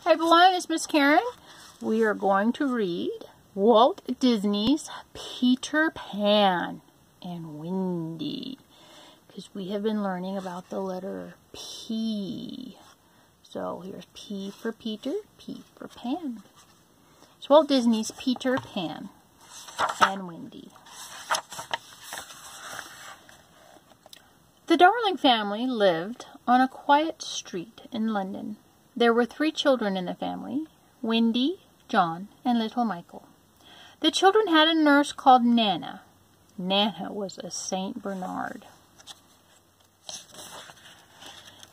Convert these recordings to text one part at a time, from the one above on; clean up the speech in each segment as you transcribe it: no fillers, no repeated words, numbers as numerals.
Hi everyone, it's Miss Karen. We are going to read Walt Disney's Peter Pan and Wendy, because we have been learning about the letter P. So here's P for Peter, P for Pan. It's Walt Disney's Peter Pan and Wendy. The Darling family lived on a quiet street in London. There were 3 children in the family, Wendy, John, and little Michael. The children had a nurse called Nana. Nana was a Saint Bernard.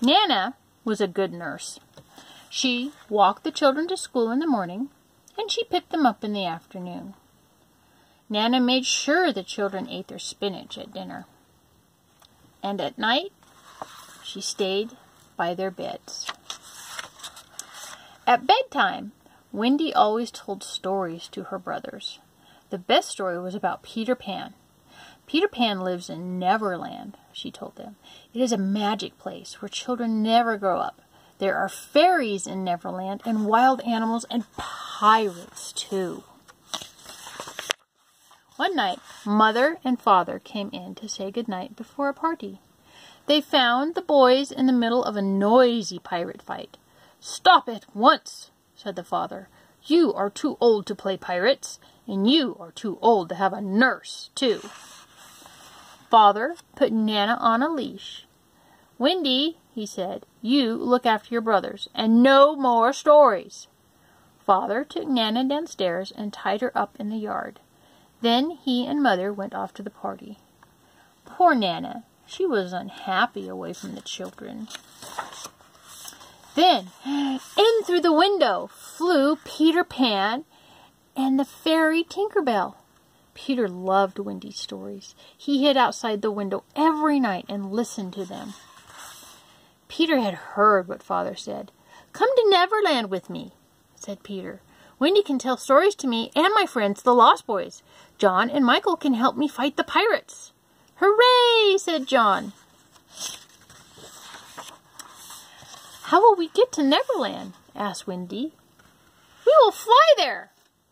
Nana was a good nurse. She walked the children to school in the morning, and she picked them up in the afternoon. Nana made sure the children ate their spinach at dinner. And at night, she stayed by their beds. At bedtime, Wendy always told stories to her brothers. The best story was about Peter Pan. Peter Pan lives in Neverland, she told them. It is a magic place where children never grow up. There are fairies in Neverland and wild animals and pirates too. One night, Mother and Father came in to say goodnight before a party. They found the boys in the middle of a noisy pirate fight. "Stop it once," said the father. "You are too old to play pirates, and you are too old to have a nurse, too." Father put Nana on a leash. "Wendy," he said, "you look after your brothers, and no more stories." Father took Nana downstairs and tied her up in the yard. Then he and Mother went off to the party. Poor Nana, she was unhappy away from the children. Then, in through the window flew Peter Pan and the fairy Tinker Bell. Peter loved Wendy's stories. He hid outside the window every night and listened to them. Peter had heard what Father said. "Come to Neverland with me," said Peter. "Wendy can tell stories to me and my friends, the Lost Boys. John and Michael can help me fight the pirates." "Hooray!" said John. "How will we get to Neverland?" asked Wendy. "We will fly there,"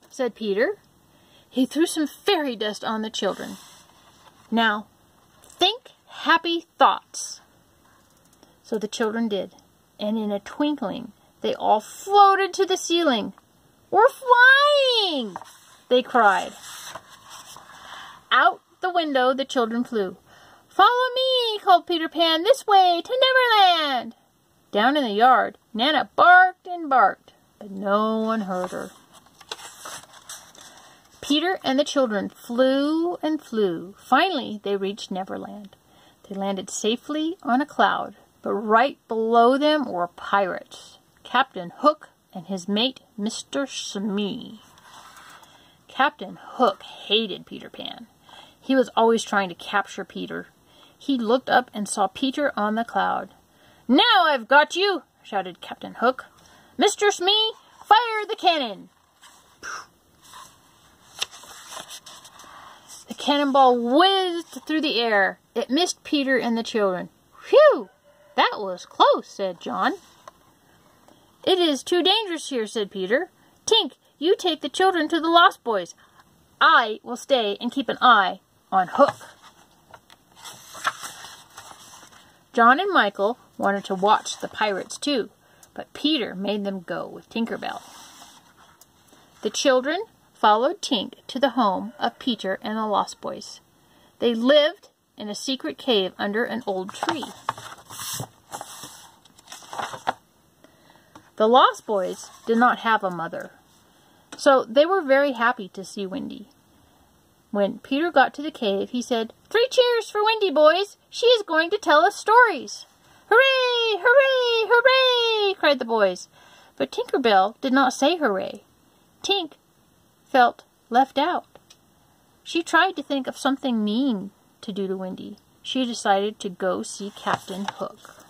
said Peter. He threw some fairy dust on the children. "Now, think happy thoughts." So the children did, and in a twinkling, they all floated to the ceiling. "We're flying!" they cried. Out the window the children flew. "Follow me," called Peter Pan, "this way to Neverland." Down in the yard, Nana barked and barked, but no one heard her. Peter and the children flew and flew. Finally, they reached Neverland. They landed safely on a cloud, but right below them were pirates, Captain Hook and his mate, Mr. Smee. Captain Hook hated Peter Pan. He was always trying to capture Peter. He looked up and saw Peter on the cloud. "Now I've got you!" shouted Captain Hook. "Mr. Smee, fire the cannon!" The cannonball whizzed through the air. It missed Peter and the children. "Phew! That was close," said John. "It is too dangerous here," said Peter. "Tink, you take the children to the Lost Boys. I will stay and keep an eye on Hook." John and Michael wanted to watch the pirates too, but Peter made them go with Tinker Bell. The children followed Tink to the home of Peter and the Lost Boys. They lived in a secret cave under an old tree. The Lost Boys did not have a mother, so they were very happy to see Wendy. When Peter got to the cave, he said, "3 cheers for Wendy, boys! She is going to tell us stories!" "Hooray! Hooray! Hooray!" cried the boys. But Tinker Bell did not say hooray. Tink felt left out. She tried to think of something mean to do to Wendy. She decided to go see Captain Hook.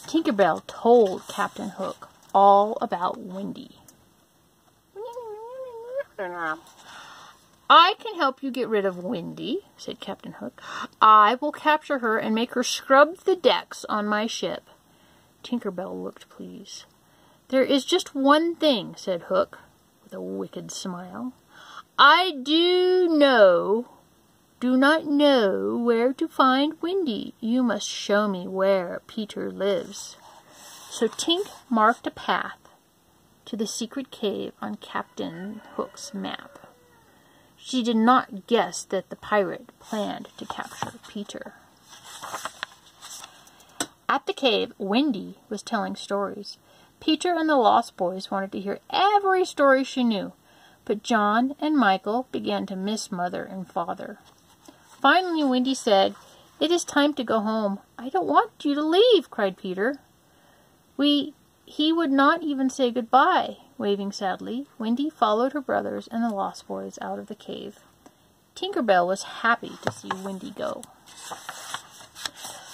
Tinker Bell told Captain Hook all about Wendy. I can help you get rid of Wendy, said Captain Hook. I will capture her and make her scrub the decks on my ship. Tinker Bell looked pleased. There is just one thing, said Hook, with a wicked smile. I do not know where to find Wendy. You must show me where Peter lives. So Tink marked a path to the secret cave on Captain Hook's map. She did not guess that the pirate planned to capture Peter. At the cave, Wendy was telling stories. Peter and the Lost Boys wanted to hear every story she knew, but John and Michael began to miss Mother and Father. Finally, Wendy said, "It is time to go home." "I don't want you to leave," cried Peter. He would not even say goodbye. Waving sadly, Wendy followed her brothers and the Lost Boys out of the cave. Tinker Bell was happy to see Wendy go.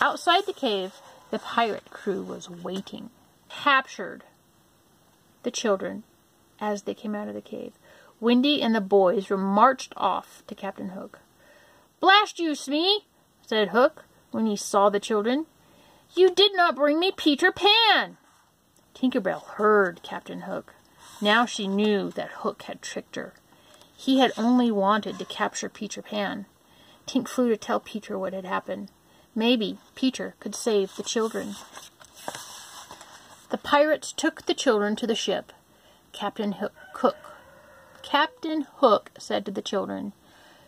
Outside the cave, the pirate crew was waiting. Captured the children as they came out of the cave. Wendy and the boys were marched off to Captain Hook. "Blast you, Smee," said Hook when he saw the children. "You did not bring me Peter Pan." Tinker Bell heard Captain Hook. Now she knew that Hook had tricked her. He had only wanted to capture Peter Pan. Tink flew to tell Peter what had happened. Maybe Peter could save the children. The pirates took the children to the ship. Captain Hook said to the children,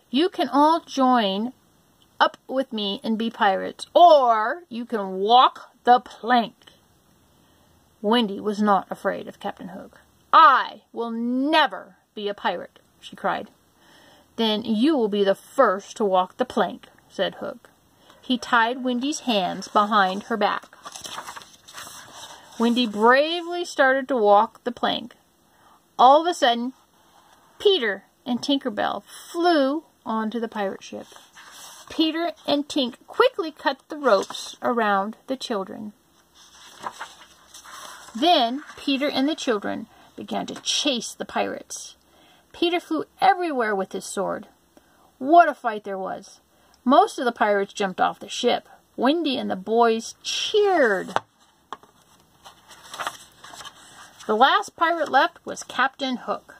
"You can all join up with me and be pirates, or you can walk the plank." Wendy was not afraid of Captain Hook. "I will never be a pirate," she cried. "Then you will be the first to walk the plank," said Hook. He tied Wendy's hands behind her back. Wendy bravely started to walk the plank. All of a sudden, Peter and Tinker Bell flew onto the pirate ship. Peter and Tink quickly cut the ropes around the children. Then Peter and the children began to chase the pirates. Peter flew everywhere with his sword. What a fight there was! Most of the pirates jumped off the ship. Wendy and the boys cheered. The last pirate left was Captain Hook.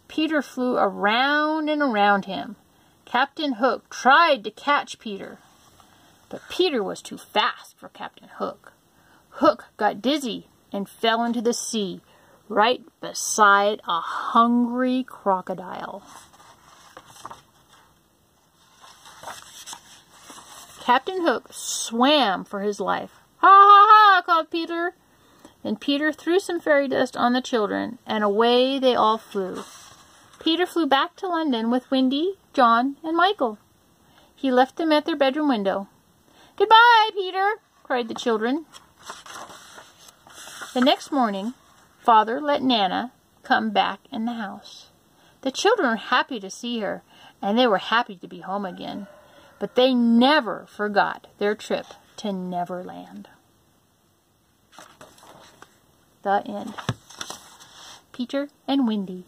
Peter flew around and around him. Captain Hook tried to catch Peter, but Peter was too fast for Captain Hook. Hook got dizzy and fell into the sea right beside a hungry crocodile. Captain Hook swam for his life. "Ha ha ha!" called Peter. And Peter threw some fairy dust on the children, and away they all flew. Peter flew back to London with Wendy, John, and Michael. He left them at their bedroom window. "Goodbye, Peter!" cried the children. The next morning, Father let Nana come back in the house. The children were happy to see her, and they were happy to be home again. But they never forgot their trip to Neverland. The end. Peter and Wendy.